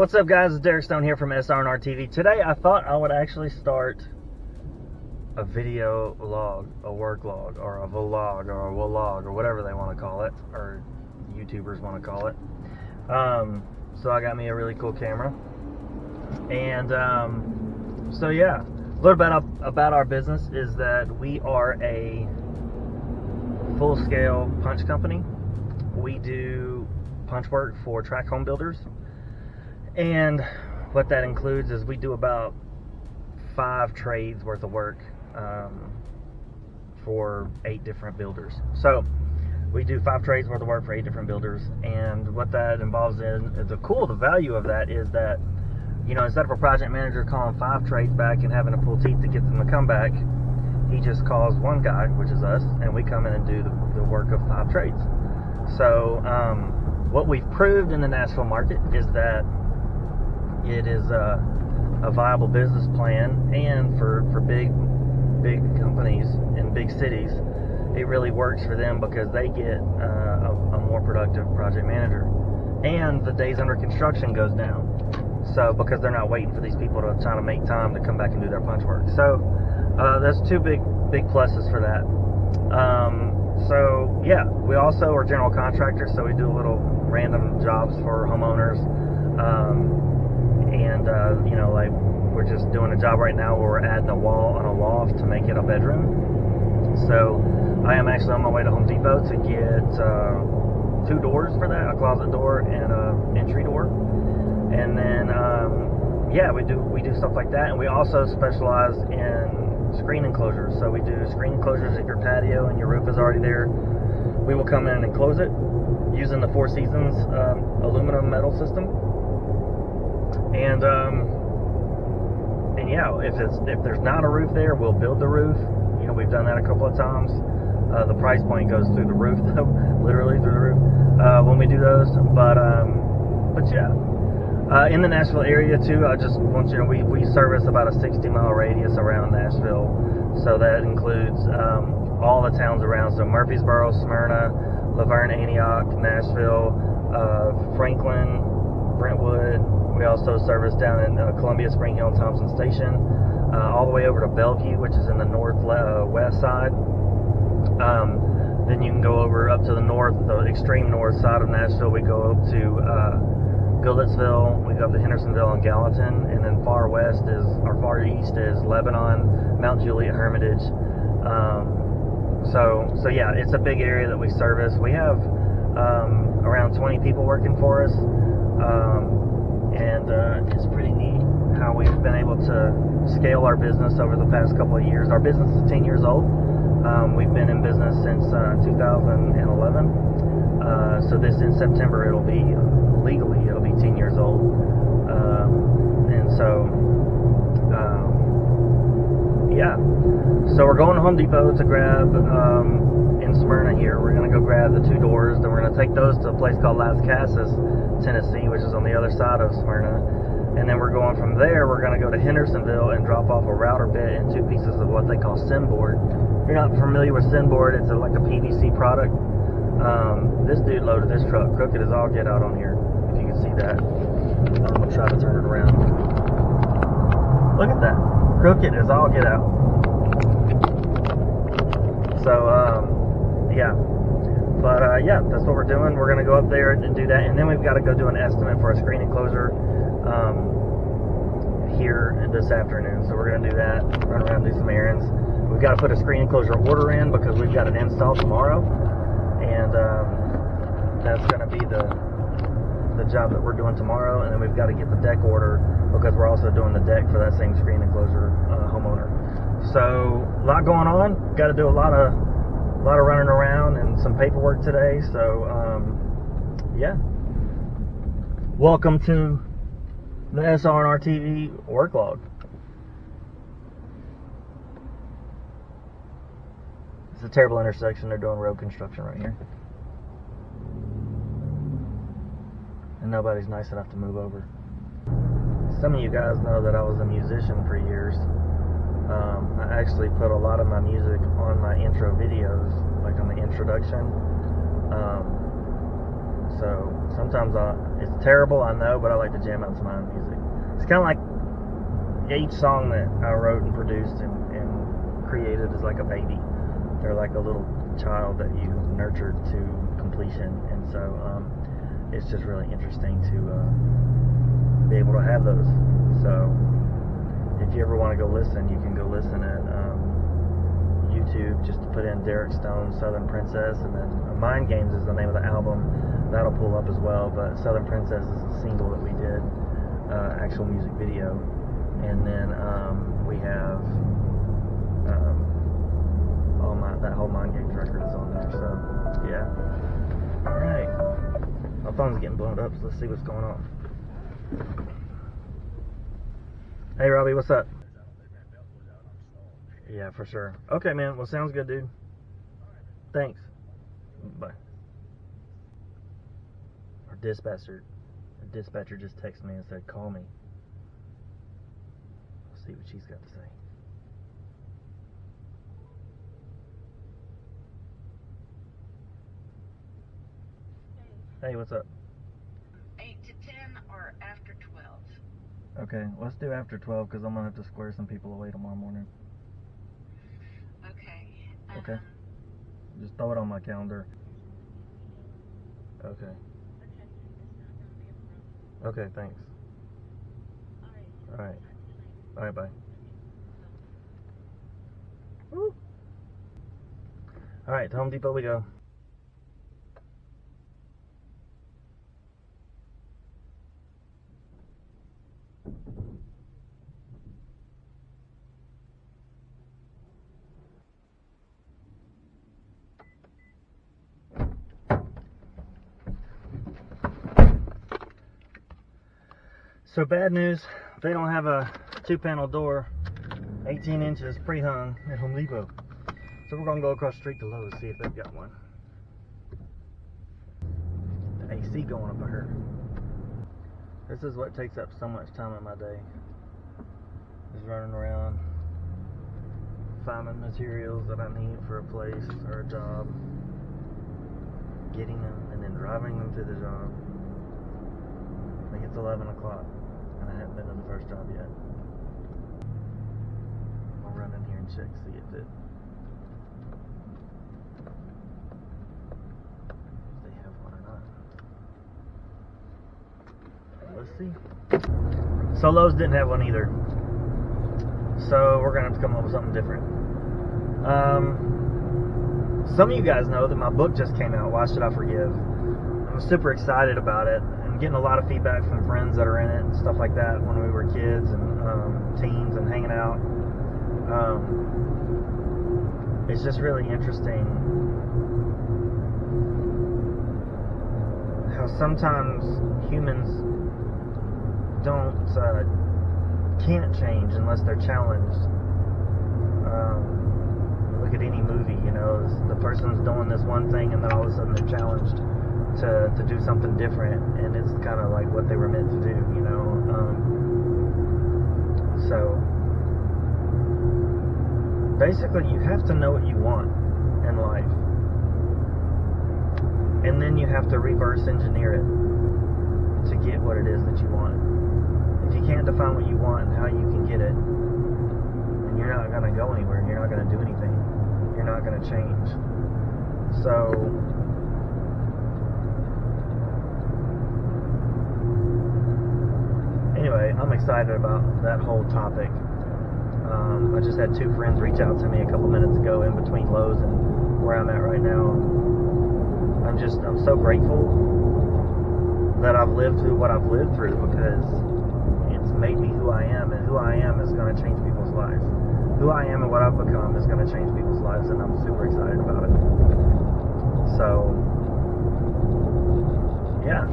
What's up, guys? It's Derek Stone here from SR&RTV. Today I thought I would actually start a video log, a work log, or a vlog, or a vlog, or whatever they want to call it, or YouTubers want to call it. So I got me a really cool camera. And so yeah, a little bit about our business is that we are a full-scale punch company. We do punch work for tract home builders. And what that includes is we do about 5 trades worth of work for 8 different builders. So we do 5 trades worth of work for 8 different builders, and what that involves in the value of that is that, you know, instead of a project manager calling 5 trades back and having to pull teeth to get them to come back, he just calls one guy, which is us, and we come in and do the work of 5 trades. So what we've proved in the Nashville market is that it is a viable business plan, and for big companies in big cities, it really works for them because they get a more productive project manager, and the days under construction goes down. So because they're not waiting for these people to try to make time to come back and do their punch work. So that's 2 big pluses for that. So yeah, we also are general contractors, so we do little random jobs for homeowners. You know, like we're just doing a job right now where we're adding a wall on a loft to make it a bedroom. So I am actually on my way to Home Depot to get 2 doors for that, a closet door and an entry door. And then yeah, we do stuff like that, and we also specialize in screen enclosures. So we do screen enclosures if your patio and your roof is already there. We will come in and close it using the 4 Seasons aluminum metal system. And yeah, if there's not a roof there, we'll build the roof. You know, we've done that a couple of times. The price point goes through the roof, though, literally through the roof when we do those. But yeah, in the Nashville area too, I just want you to know we service about a 60-mile radius around Nashville, so that includes all the towns around. So Murfreesboro, Smyrna, Laverne, Antioch, Nashville, Franklin, Brentwood. We also service down in Columbia, Spring Hill, and Thompson Station, all the way over to Bellevue, which is in the northwest side. Then you can go over up to the north, the extreme north side of Nashville. We go up to Goodlettsville, we go up to Hendersonville and Gallatin, and then far east is Lebanon, Mount Juliet, Hermitage. So yeah, it's a big area that we service. We have around 20 people working for us. And it's pretty neat how we've been able to scale our business over the past couple of years. Our business is 10 years old. We've been in business since 2011. So this in September it'll be 10 years old. And so yeah. So we're going to Home Depot to grab in Smyrna here. We're going to go grab the 2 doors. Then we're going to take those to a place called Las Casas, Tennessee, which is on the other side of Smyrna. And then we're going from there, we're going to go to Hendersonville and drop off a router bit and 2 pieces of what they call SIM-board. If you're not familiar with SIM-board, it's like a PVC product. This dude loaded this truck crooked as all get out on here, if you can see that. I'm going to try to turn it around. Look at that. Crooked as all get out. So, yeah. But yeah, that's what we're doing. We're going to go up there and do that, and then we've got to go do an estimate for a screen enclosure here this afternoon. So we're going to do that, run around, do some errands. We've got to put a screen enclosure order in because we've got an install tomorrow, and that's going to be the job that we're doing tomorrow. And then we've got to get the deck order because we're also doing the deck for that same screen enclosure homeowner. So a lot going on. Got to do a lot of running around and some paperwork today. So yeah, welcome to the SR&RTV work log. It's a terrible intersection. They're doing road construction right here, and nobody's nice enough to move over. Some of you guys know that I was a musician for years. I actually put a lot of my music on my intro videos, like on the introduction. So Sometimes it's terrible, I know, but I like to jam out to my own music. It's kind of like each song that I wrote and produced and created is like a baby. They're like a little child that you nurtured to completion, and so it's just really interesting to be able to have those. So if you ever want to go listen, you can go listen at YouTube. Just put in Derek Stone Southern Princess, and then Mind Games is the name of the album. That'll pull up as well, but Southern Princess is the single that we did, actual music video. And then we have that whole Mind Games record is on there. So yeah. All right. My phone's getting blown up, so let's see what's going on. Hey Robbie, what's up? Yeah, for sure. Okay, man. Well, sounds good, dude. Thanks. Bye. Our dispatcher just texted me and said, call me. Let's see what she's got to say. Hey, what's up? 8 to 10 or after 12? Okay, let's do after 12 because I'm going to have to square some people away tomorrow morning. Okay. Okay. Just throw it on my calendar. Okay. Okay, thanks. Alright. Alright, bye. Woo! Alright, to Home Depot we go. So bad news, they don't have a 2-panel door, 18 inches pre-hung at Home Depot. So we're gonna go across the street to Lowe's, see if they've got one. The AC going up here. This is what takes up so much time in my day. Just running around, finding materials that I need for a place or a job, getting them, and then driving them to the job. I think it's 11 o'clock. And I haven't been to the first job yet. I'll run in here and check, see if they have one or not. Let's see. So Lowe's didn't have one either. So we're gonna have to come up with something different. Some of you guys know that my book just came out, Why Should I Forgive? I'm super excited about it. Getting a lot of feedback from friends that are in it and stuff like that when we were kids and teens and hanging out. It's just really interesting how sometimes humans can't change unless they're challenged. Look at any movie, you know, the person's doing this one thing and then all of a sudden they're challenged to do something different, and it's kind of like what they were meant to do, you know. So basically you have to know what you want in life, and then you have to reverse engineer it to get what it is that you want. If you can't define what you want and how you can get it, then you're not going to go anywhere, and you're not going to do anything, you're not going to change. So anyway, I'm excited about that whole topic. I just had 2 friends reach out to me a couple minutes ago in between Lowe's and where I'm at right now. I'm so grateful that I've lived through what I've lived through, because it's made me who I am, and who I am is going to change people's lives. Who I am and what I've become is going to change people's lives, and I'm super excited about it. So, yeah.